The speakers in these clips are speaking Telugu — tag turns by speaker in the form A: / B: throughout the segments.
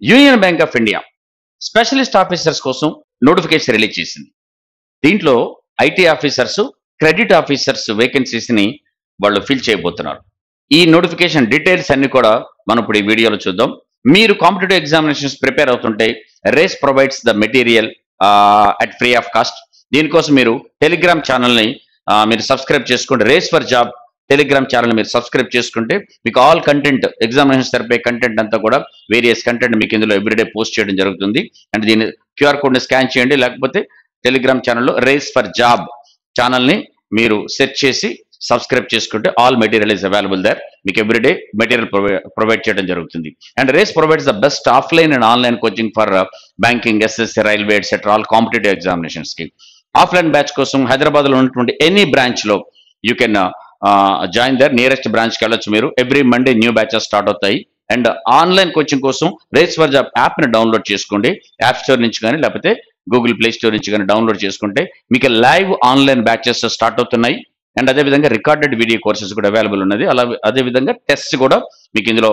A: Union bank of India specialist officers కోసం నోటిఫికేషన్ రిలీజ్ చేసింది. దీంట్లో IT officers, credit officers vacancies ని వాళ్ళు ఫిల్ చేయబోతున్నారు. ఈ నోటిఫికేషన్ డీటెయిల్స్ అన్ని కూడా మనం ఇప్పుడు ఈ వీడియోలో చూద్దాం. మీరు కాంపిటేటివ్ ఎగ్జామినేషన్స్ ప్రిపేర్ అవుతుంటే Race provides the material at free of cost. దీనికోసం మీరు టెలిగ్రామ్ ఛానల్ని మీరు సబ్స్క్రైబ్ చేసుకోండి. Race for job Telegram channel మీరు సబ్స్క్రైబ్ చేసుకుంటే మీకు ఆల్ కంటెంట్, ఎగ్జామినేషన్ సరిపోయే కంటెంట్ అంతా కూడా వేరియస్ కంటెంట్ మీకు ఇందులో ఎవ్రీడే పోస్ట్ చేయడం జరుగుతుంది. అండ్ దీని క్యూఆర్ కోడ్ని స్కాన్ చేయండి, లేకపోతే టెలిగ్రామ్ ఛానల్లో రేస్ ఫర్ జాబ్ ఛానల్ని మీరు సెర్చ్ చేసి సబ్స్క్రైబ్ చేసుకుంటే all material is available there. మీకు ఎవ్రీడే మెటీరియల్ ప్రొవైడ్ చేయడం జరుగుతుంది. And Race provides the best offline and online coaching for banking, SSC, railway etcetera all competitive examinations కి. ఆఫ్లైన్ బ్యాచ్ కోసం హైదరాబాద్ లో ఉన్నటువంటి ఎనీ బ్రాంచ్ లో you can join there. Nearest బ్రాంచ్కి వెళ్ళొచ్చు మీరు. Every Monday new batches start అవుతాయి. అండ్ ఆన్లైన్ కోచింగ్ కోసం రేస్ ఫర్ జాబ్ యాప్ని డౌన్లోడ్ చేసుకోండి. యాప్ స్టోర్ నుంచి కానీ లేకపోతే గూగుల్ ప్లే స్టోర్ నుంచి కానీ డౌన్లోడ్ చేసుకుంటే మీకు లైవ్ ఆన్లైన్ బ్యాచెస్ స్టార్ట్ అవుతున్నాయి. అండ్ అదేవిధంగా రికార్డెడ్ వీడియో కోర్సెస్ కూడా అవైలబుల్ ఉన్నది. అదేవిధంగా టెస్ట్ కూడా మీకు ఇందులో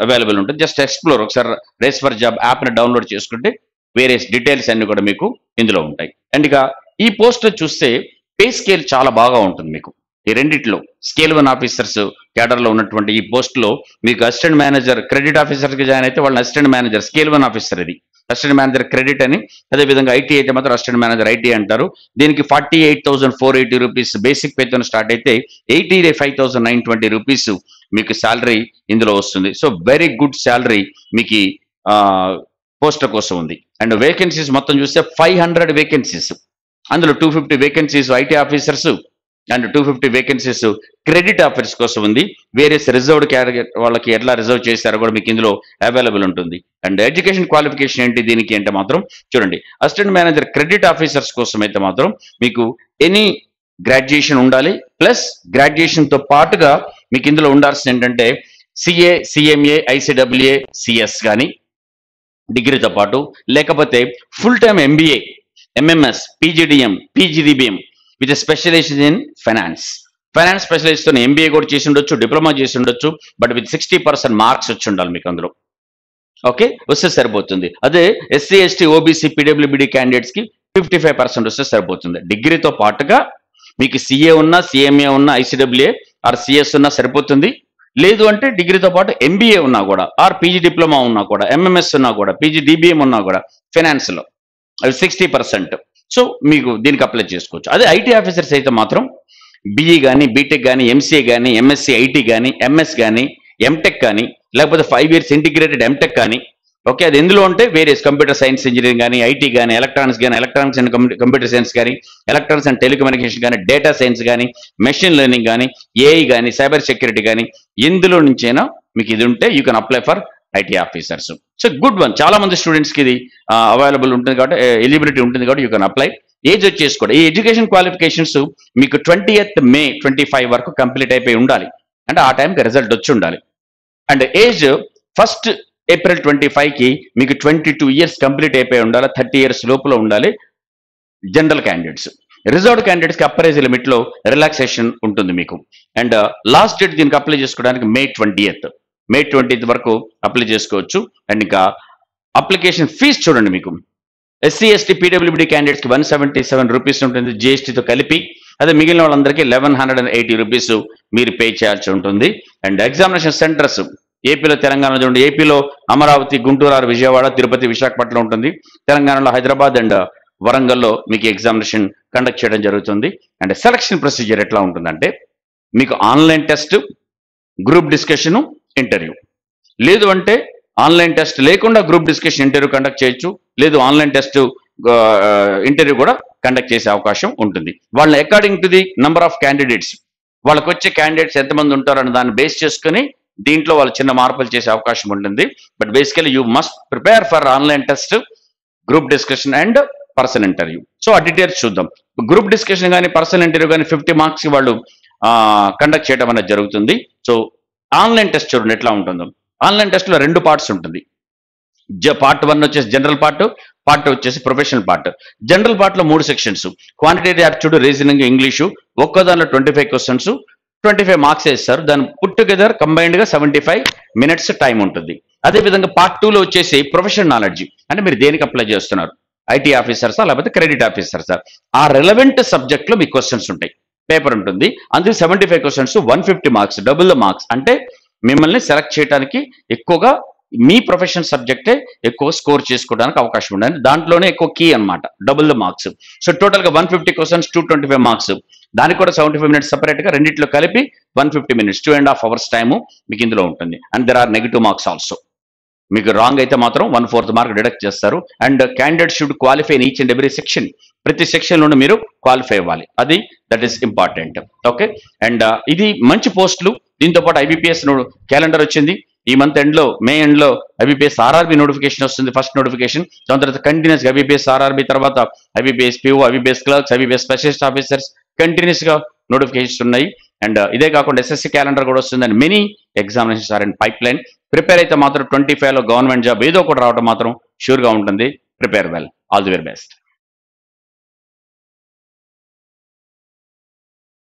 A: అవైలబుల్ ఉంటుంది. జస్ట్ ఎక్స్ప్లోర్ ఒకసారి రేస్ ఫర్ జాబ్ యాప్ని డౌన్లోడ్ చేసుకుంటే వేరియస్ డీటెయిల్స్ అన్ని కూడా మీకు ఇందులో ఉంటాయి. అండ్ ఇక ఈ పోస్ట్ చూస్తే పే స్కేల్ చాలా బాగా ఉంటుంది మీకు. ఈ రెండిట్లో స్కేల్ 1 ఆఫీసర్స్ క్యాడర్లో ఉన్నటువంటి ఈ పోస్ట్లో మీకు అసిస్టెంట్ మేనేజర్, క్రెడిట్ ఆఫీసర్కి జాయిన్ అయితే వాళ్ళని అసిస్టెంట్ మేనేజర్ స్కేల్ 1 ఆఫీసర్, ఇది అసిస్టెంట్ మేనేజర్ క్రెడిట్ అని. అదేవిధంగా ఐటీ అయితే మాత్రం అసిస్టెంట్ మేనేజర్ ఐటీ అంటారు. దీనికి 48,480 రూపీస్ బేసిక్ పేతో స్టార్ట్ అయితే 85,920 రూపీస్ మీకు శాలరీ ఇందులో వస్తుంది. సో వెరీ గుడ్ శాలరీ మీకు పోస్టుల కోసం ఉంది. అండ్ వేకెన్సీస్ మొత్తం చూస్తే 500 వేకెన్సీస్, అందులో 250 vacancies IT officers and 250 vacancies credit officers కోసం ఉంది. వేరియస్ రిజర్వ్డ్ క్యాటగిరీ వాళ్ళకి ఎట్లా రిజర్వ్ చేశారో కూడా మీకు ఇందులో అవైలబుల్ ఉంటుంది. అండ్ ఎడ్యుకేషన్ క్వాలిఫికేషన్ ఏంటి దీనికి అంటే మాత్రం చూడండి, అసిస్టెంట్ మేనేజర్ క్రెడిట్ ఆఫీసర్స్ కోసం అయితే మాత్రం మీకు ఎనీ గ్రాడ్యుయేషన్ ఉండాలి. ప్లస్ గ్రాడ్యుయేషన్తో పాటుగా మీకు ఇందులో ఉండాల్సింది ఏంటంటే సిఏ, సిఎంఏ, ఐసిడబ్ల్యూఏ, సిఎస్ కానీ డిగ్రీతో పాటు, లేకపోతే full time MBA, MMS, PGDM, PGDBM with specialization in finance. Finance స్పెషలైజ్తో ఎంబీఏ కూడా చేసి ఉండొచ్చు, డిప్లొమా చేసి ఉండొచ్చు. బట్ విత్ 60% మార్క్స్ వచ్చి ఉండాలి మీకు అందులో. ఓకే, వస్తే సరిపోతుంది. అదే ఎస్సీ, ఎస్టీ, ఓబీసీ, పీడబ్ల్యూబీడీ క్యాండిడేట్స్కి 55% వస్తే సరిపోతుంది. డిగ్రీతో పాటుగా మీకు సిఏ ఉన్నా, సిఎంఏ ఉన్నా, ఐసిడబ్ల్యూఏ ఆర్ సిఎస్ ఉన్నా సరిపోతుంది. లేదు అంటే డిగ్రీతో పాటు ఎంబీఏ ఉన్నా కూడా, ఆర్ పీజీ డిప్లొమా ఉన్నా కూడా, ఎంఎంఎస్ ఉన్నా కూడా, పీజీ డిబిఎం ఉన్నా కూడా ఫైనాన్స్లో అవి 60%. సో మీకు దీనికి అప్లై చేసుకోవచ్చు. అదే ఐటీ ఆఫీసర్స్ అయితే మాత్రం బీఈ కానీ, బీటెక్ కానీ, ఎంసీఏ కానీ, ఎంఎస్సీ ఐటీ కానీ, ఎంఎస్ కానీ, ఎంటెక్ కానీ, లేకపోతే 5 years ఇంటిగ్రేటెడ్ ఎంటెక్ కానీ. ఓకే, అది ఎందులో ఉంటే వేరియస్ కంప్యూటర్ సైన్స్ ఇంజనీరింగ్ కానీ, ఐటీ కానీ, ఎలక్ట్రానిక్స్ అండ్ కంప్యూటర్ సైన్స్ కానీ, ఎలక్ట్రానిక్స్ అండ్ టెలికమ్యూనికేషన్ కానీ, డేటా సైన్స్ కానీ, మెషిన్ లెర్నింగ్ కానీ, ఏఐ కానీ, సైబర్ సెక్యూరిటీ కానీ, ఎందులో నుంచైనా మీకు ఇది ఉంటే you can apply for IT officers. So good one. చాలా మంది స్టూడెంట్స్కి ఇది అవైలబుల్ ఉంటుంది కాబట్టి, ఎలిజిబిలిటీ ఉంటుంది కాబట్టి యూ కెన్ అప్లై. ఏజ్ వచ్చేసుకోండి. ఈ ఎడ్యుకేషన్ క్వాలిఫికేషన్స్ మీకు 20th May 25 వరకు కంప్లీట్ అయిపోయి ఉండాలి. అంటే ఆ టైంకి రిజల్ట్ వచ్చి ఉండాలి. అండ్ ఏజ్ 1st April 25కి మీకు 22 years కంప్లీట్ అయిపోయి ఉండాలి. 30 years లోపల ఉండాలి జనరల్ క్యాండిడేట్స్. రిజర్వ్డ్ క్యాండిడేట్స్కి అప్పర్ ఏజ్ లిమిట్లో రిలాక్సేషన్ ఉంటుంది మీకు. అండ్ లాస్ట్ డేట్ దీనికి అప్లై చేసుకోవడానికి May 20th వరకు అప్లై చేసుకోవచ్చు. అండ్ ఇంకా అప్లికేషన్ ఫీజ్ చూడండి, మీకు ఎస్సీ, ఎస్టీ, పీడబ్ల్యూబీడీ క్యాండిడేట్స్కి 177 రూపీస్ ఉంటుంది జిఎస్టీతో కలిపి. అదే మిగిలిన వాళ్ళందరికీ 1180 రూపీస్ మీరు పే చేయాల్సి ఉంటుంది. అండ్ ఎగ్జామినేషన్ సెంటర్స్ ఏపీలో, తెలంగాణలో చూడండి. ఏపీలో అమరావతి, గుంటూరు, విజయవాడ, తిరుపతి, విశాఖపట్నం ఉంటుంది. తెలంగాణలో హైదరాబాద్ అండ్ వరంగల్లో మీకు ఎగ్జామినేషన్ కండక్ట్ చేయడం జరుగుతుంది. అండ్ సెలక్షన్ ప్రొసీజర్ ఎట్లా ఉంటుందంటే మీకు online test, group discussion, interview. లేదు అంటే ఆన్లైన్ టెస్ట్ లేకుండా గ్రూప్ డిస్కషన్, ఇంటర్వ్యూ కండక్ట్ చేయొచ్చు. లేదు ఆన్లైన్ టెస్ట్, ఇంటర్వ్యూ కూడా కండక్ట్ చేసే అవకాశం ఉంటుంది. వాళ్ళని according to the number of candidates, వాళ్ళకి వచ్చే క్యాండిడేట్స్ ఎంతమంది ఉంటారని దాన్ని బేస్ చేసుకుని దీంట్లో వాళ్ళు చిన్న మార్పులు చేసే అవకాశం ఉంటుంది. But basically you must prepare for online test, group discussion and personal interview. So ఆ డీటెయిల్స్ చూద్దాం. గ్రూప్ డిస్కషన్ కానీ, పర్సనల్ ఇంటర్వ్యూ కానీ 50 మార్క్స్ వాళ్ళు కండక్ట్ చేయడం అనేది జరుగుతుంది. సో ఆన్లైన్ టెస్ట్ చూడండి ఎట్లా ఉంటుందో. ఆన్లైన్ టెస్ట్లో 2 parts ఉంటుంది. పార్ట్ 1 వచ్చేసి జనరల్ పార్ట్, పార్ట్ 2 వచ్చేసి ప్రొఫెషనల్ పార్ట్. జనరల్ పార్ట్లో 3 sections: quantitative aptitude, reasoning, English. ఒక్కో దానిలో 25 questions. 25 మార్క్స్ వేస్తారు. దాని పుట్ టుగెదర్ కంబైన్డ్గా 75 minutes టైం ఉంటుంది. అదేవిధంగా పార్ట్ 2లో వచ్చేసి ప్రొఫెషనల్ నాలెడ్జ్, అంటే మీరు దేనికి అప్లై చేస్తున్నారు, ఐటీ ఆఫీసర్సా లేకపోతే క్రెడిట్ ఆఫీసర్సా, ఆ రెలవెంట్ సబ్జెక్ట్లో మీకు క్వశ్చన్స్ ఉంటాయి, పేపర్ ఉంటుంది. అందుకు 75 questions, 150 marks, double the marks. అంటే మిమ్మల్ని సెలెక్ట్ చేయడానికి ఎక్కువగా మీ ప్రొఫెషన్ సబ్జెక్టే ఎక్కువ స్కోర్ చేసుకోవడానికి అవకాశం ఉండాలి. దాంట్లోనే ఎక్కువ కీ అనమాట, డబుల్ ద మార్క్స్. సో టోటల్గా 150 క్వశ్చన్స్, 225 మార్క్స్. దానికి కూడా 75 minutes సపరేట్గా, రెండిట్లో కలిపి 150 minutes, 2.5 hours టైము మీకు ఇందులో ఉంటుంది. And there are negative marks also. మీకు రాంగ్ అయితే మాత్రం 1/4 మార్క్ డిడక్ట్ చేస్తారు. And candidate should qualify in each and every section. ప్రతి సెక్షన్లోనూ మీరు క్వాలిఫై అవ్వాలి, అది that is important. Okay. And ఇది మంచి పోస్టులు. దీంతో పాటు ఐబీపీఎస్ క్యాలెండర్ వచ్చింది. ఈ మంత్ ఎండ్లో, మే ఎండ్లో ఐబీపీఎస్ ఆర్ఆర్బీ నోటిఫికేషన్ వస్తుంది, ఫస్ట్ నోటిఫికేషన్. దాని తర్వాత కంటిన్యూస్గా ఐబీపీఎస్ ఆర్ఆర్బీ, తర్వాత IBPS PO, IBPS clerks, IBPS specialist officers, కంటిన్యూస్గా నోటిఫికేషన్స్ ఉన్నాయి. అండ్ ఇదే కాకుండా ఎస్ఎస్సి క్యాలెండర్ కూడా వస్తుంది. And many examinations are in pipeline. Prepare అయితే మాత్రం 25లో గవర్నమెంట్ జాబ్ ఏదో ఒకటి రావడం మాత్రం షూర్గా ఉంటుంది. Prepare well. All the very best.